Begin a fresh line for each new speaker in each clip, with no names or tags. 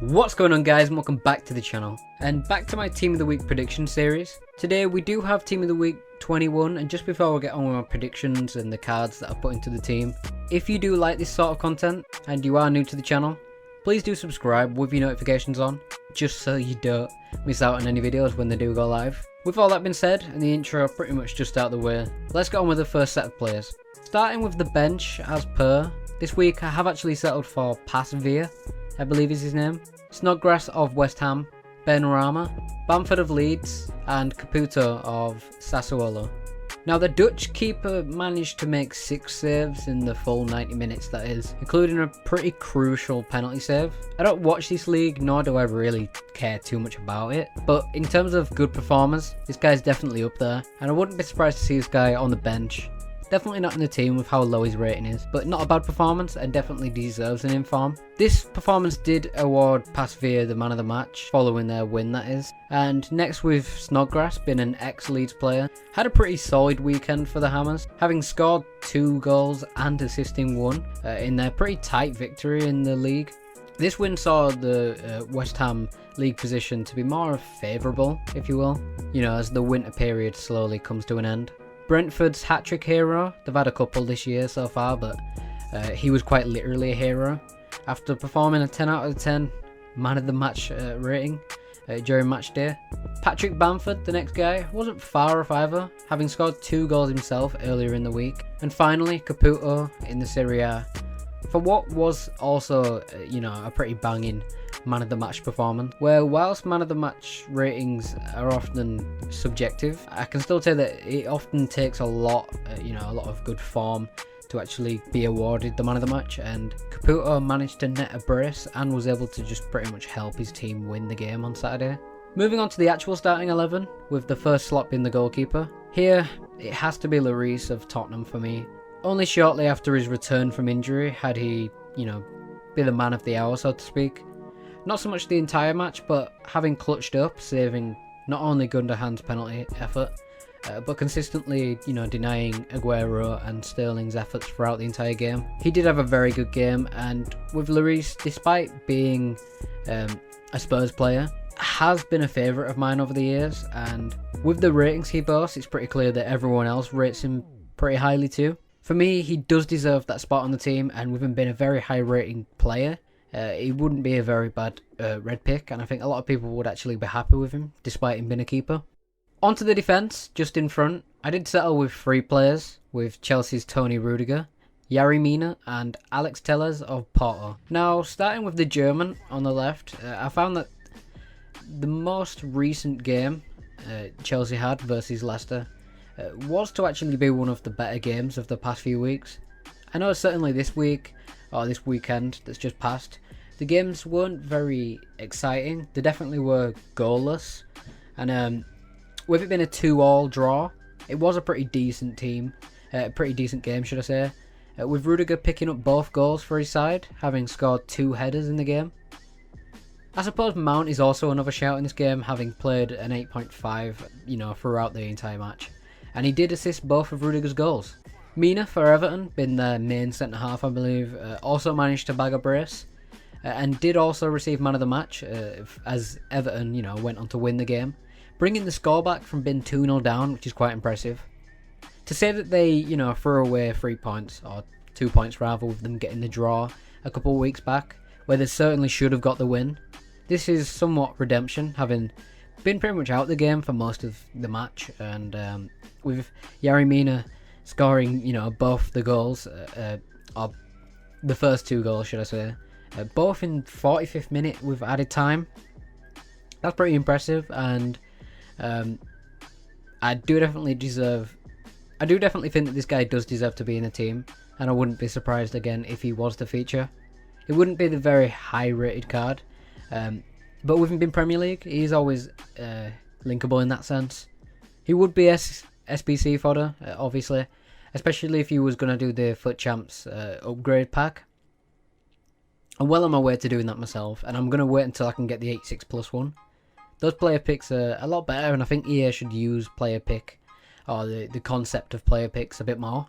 What's going on, guys, and welcome back to the channel and back to my Team of the Week prediction series. Today we do have Team of the Week 21, and just before we get on with my predictions and the cards that I've put into the team, if you do like this sort of content and you are new to the channel, please do subscribe with your notifications on, just so you don't miss out on any videos when they do go live. With all that being said and the intro pretty much just out of the way, let's get on with the first set of players. Starting with the bench as per, this week I have actually settled for BranyZee, I believe is his name, Snodgrass of West Ham, Benrahma, Bamford of Leeds, and Caputo of Sassuolo. Now, the Dutch keeper managed to make 6 saves in the full 90 minutes, that is, including a pretty crucial penalty save. I don't watch this league, nor do I really care too much about it, but in terms of good performers, this guy's definitely up there, and I wouldn't be surprised to see this guy on the bench. Definitely not in the team with how low his rating is, but not a bad performance and definitely deserves an inform. This performance did award BranyZee the man of the match, following their win, that is. And next with Snodgrass, being an ex-Leeds player, had a pretty solid weekend for the Hammers, having scored 2 goals and assisting 1 in their pretty tight victory in the league. This win saw the West Ham league position to be more favourable, if you will, as the winter period slowly comes to an end. Brentford's hat-trick hero, they've had a couple this year so far, but he was quite literally a hero. After performing a 10 out of 10 man of the match rating during match day. Patrick Bamford, the next guy, wasn't far off either, having scored 2 goals himself earlier in the week. And finally, Caputo in the Serie A, for what was also, a pretty banging man of the match performance, where whilst man of the match ratings are often subjective, I can still say that it often takes a lot of good form to actually be awarded the man of the match, and Caputo managed to net a brace and was able to just pretty much help his team win the game on Saturday. Moving on to the actual starting 11, with the first slot being the goalkeeper. Here, it has to be Lloris of Tottenham for me. Only shortly after his return from injury had he, be the man of the hour, so to speak. Not so much the entire match, but having clutched up, saving not only Gundogan's penalty effort, but consistently, denying Aguero and Sterling's efforts throughout the entire game. He did have a very good game, and with Lloris, despite being a Spurs player, has been a favourite of mine over the years, and with the ratings he boasts, it's pretty clear that everyone else rates him pretty highly too. For me, he does deserve that spot on the team, and with him being a very high rating player, he wouldn't be a very bad red pick, and I think a lot of people would actually be happy with him, despite him being a keeper. Onto the defence, just in front, I did settle with 3 players, with Chelsea's Tony Rudiger, Yerry Mina, and Alex Telles of Porto. Now, starting with the German on the left, I found that the most recent game Chelsea had versus Leicester was to actually be one of the better games of the past few weeks. I know certainly this week, or this weekend that's just passed, the games weren't very exciting. They definitely were goalless, and with it being a 2-2 draw, it was a pretty decent game, should I say, with Rudiger picking up both goals for his side, having scored 2 headers in the game. I suppose Mount is also another shout in this game, having played an 8.5, throughout the entire match, and he did assist both of Rudiger's goals. Mina for Everton, been their main centre-half I believe, also managed to bag a brace, and did also receive man of the match, as Everton, went on to win the game, bringing the score back from being 2-0 down, which is quite impressive. To say that they, threw away 3 points, or 2 points rather, with them getting the draw a couple of weeks back, where they certainly should have got the win. This is somewhat redemption, having been pretty much out the game for most of the match, and with Yerry Mina scoring, both the goals, or the first 2 goals, should I say, both in 45th minute with added time. That's pretty impressive, and I do definitely think that this guy does deserve to be in the team, and I wouldn't be surprised again if he was to feature. It wouldn't be the very high rated card, but with him being Premier League, he's always linkable in that sense. He would be SBC fodder, obviously, especially if he was going to do the Foot Champs upgrade pack. I'm well on my way to doing that myself, and I'm going to wait until I can get the 86+ one. Those player picks are a lot better, and I think EA should use player pick, or the concept of player picks, a bit more.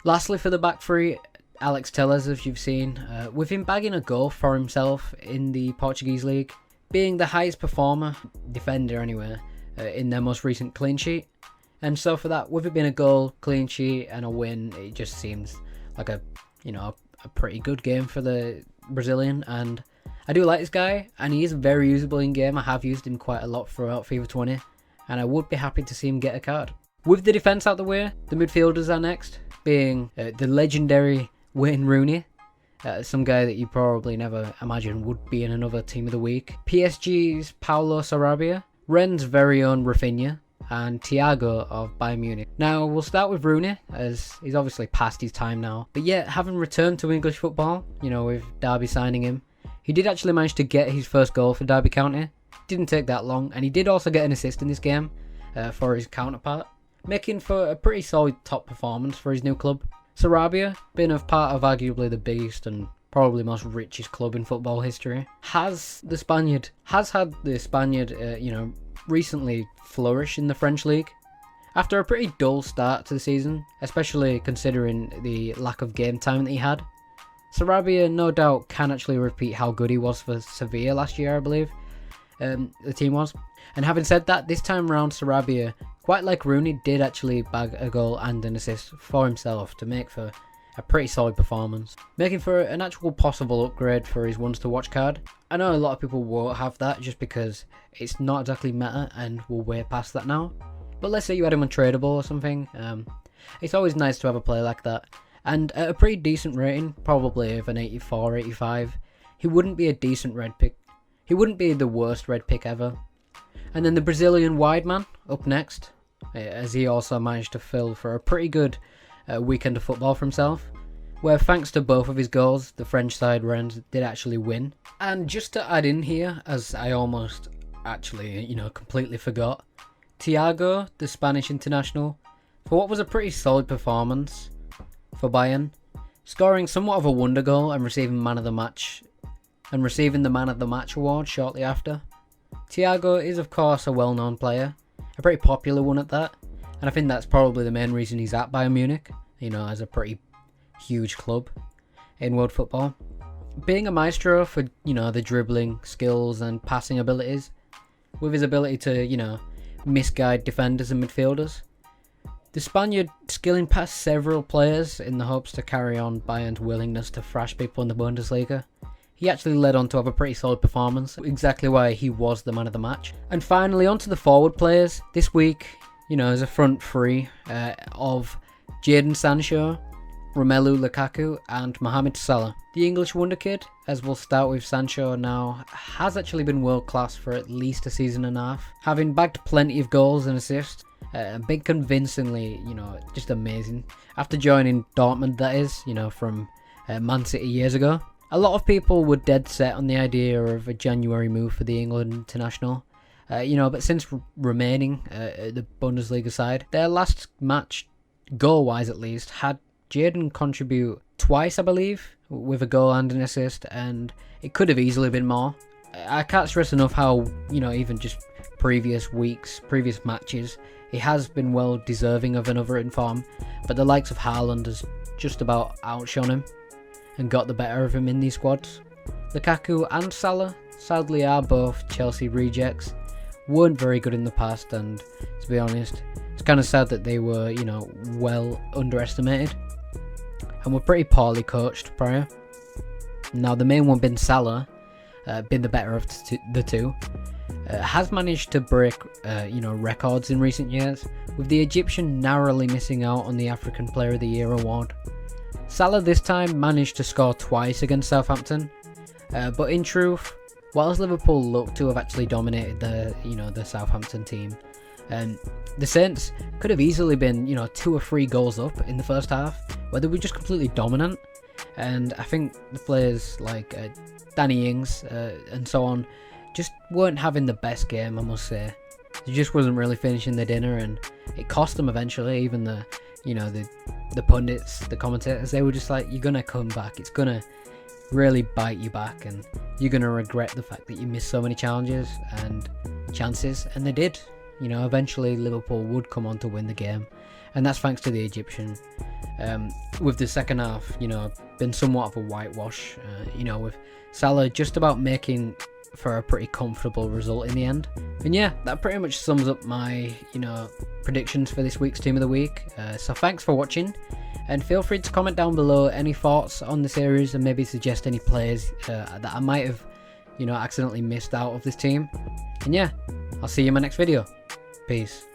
Lastly, for the back three, Alex Telles, as you've seen, with him bagging a goal for himself in the Portuguese league, being the highest performer, defender anyway, in their most recent clean sheet. And so for that, with it being a goal, clean sheet and a win, it just seems like a pretty good game for the Brazilian. And I do like this guy, and he is very usable in game. I have used him quite a lot throughout FIFA 20, and I would be happy to see him get a card. With the defence out the way, the midfielders are next, being the legendary Wayne Rooney, some guy that you probably never imagined would be in another team of the week. PSG's Paulo Sarabia, Rennes' very own Rafinha, and Thiago of Bayern Munich. Now, we'll start with Rooney, as he's obviously past his time now. But yet, having returned to English football, with Derby signing him, he did actually manage to get his first goal for Derby County. Didn't take that long, and he did also get an assist in this game for his counterpart, making for a pretty solid top performance for his new club. Sarabia, being a part of arguably the biggest and probably most richest club in football history, has had the Spaniard, recently flourish in the French league. After a pretty dull start to the season, especially considering the lack of game time that he had, Sarabia no doubt can actually repeat how good he was for Sevilla last year, I believe. The team was. And having said that, this time around Sarabia, quite like Rooney, did actually bag a goal and an assist for himself to make for a pretty solid performance, making for an actual possible upgrade for his ones to watch card. I know a lot of people won't have that just because it's not exactly meta and we'll way past that now. But let's say you had him untradeable or something, it's always nice to have a player like that. And at a pretty decent rating, probably of an 84, 85, he wouldn't be a decent red pick. He wouldn't be the worst red pick ever. And then the Brazilian wide man up next, as he also managed to fill for a pretty good weekend of football for himself, where thanks to both of his goals, the French side Rennes did actually win. And just to add in here, as I almost actually, completely forgot, Thiago, the Spanish international, for what was a pretty solid performance for Bayern, scoring somewhat of a wonder goal and receiving the Man of the Match award shortly after. Thiago is of course a well-known player, a pretty popular one at that, and I think that's probably the main reason he's at Bayern Munich, as a pretty huge club in world football. Being a maestro for, the dribbling skills and passing abilities, with his ability to, misguide defenders and midfielders, the Spaniard skilling past several players in the hopes to carry on Bayern's willingness to thrash people in the Bundesliga. He actually led on to have a pretty solid performance, exactly why he was the man of the match. And finally, on to the forward players. This week, as a front three of Jadon Sancho, Romelu Lukaku and Mohamed Salah. The English wonder kid, as we'll start with Sancho now, has actually been world class for at least a season and a half, having bagged plenty of goals and assists, been convincingly, just amazing. After joining Dortmund, that is, from Man City years ago. A lot of people were dead set on the idea of a January move for the England international, but since remaining at the Bundesliga side, their last match, goal-wise at least, had Jadon contribute twice, I believe, with a goal and an assist, and it could have easily been more. I can't stress enough how, even just previous weeks, previous matches, he has been well deserving of another in form, but the likes of Haaland has just about outshone him and got the better of him in these squads. Lukaku and Salah, sadly, are both Chelsea rejects, weren't very good in the past, and to be honest, it's kind of sad that they were, well underestimated and were pretty poorly coached prior. Now, the main one being Salah, been the better of the two, has managed to break, records in recent years, with the Egyptian narrowly missing out on the African Player of the Year award. Salah this time managed to score twice against Southampton, but in truth, whilst Liverpool looked to have actually dominated the Southampton team, the Saints could have easily been 2 or 3 goals up in the first half, where they were just completely dominant. And I think the players like Danny Ings and so on just weren't having the best game, I must say. They just wasn't really finishing their dinner, and it cost them eventually. Even the pundits, the commentators, they were just like, you're gonna come back, it's gonna really bite you back, and you're gonna regret the fact that you missed so many challenges and chances. And they did. Eventually Liverpool would come on to win the game, and that's thanks to the Egyptian. With the second half, you know, been somewhat of a whitewash, you know, with Salah just about making for a pretty comfortable result in the end. And yeah, that pretty much sums up my, you know, predictions for this week's Team of the Week. So thanks for watching, and feel free to comment down below any thoughts on the series and maybe suggest any players that I might have, you know, accidentally missed out of this team. And yeah, I'll see you in my next video. Peace.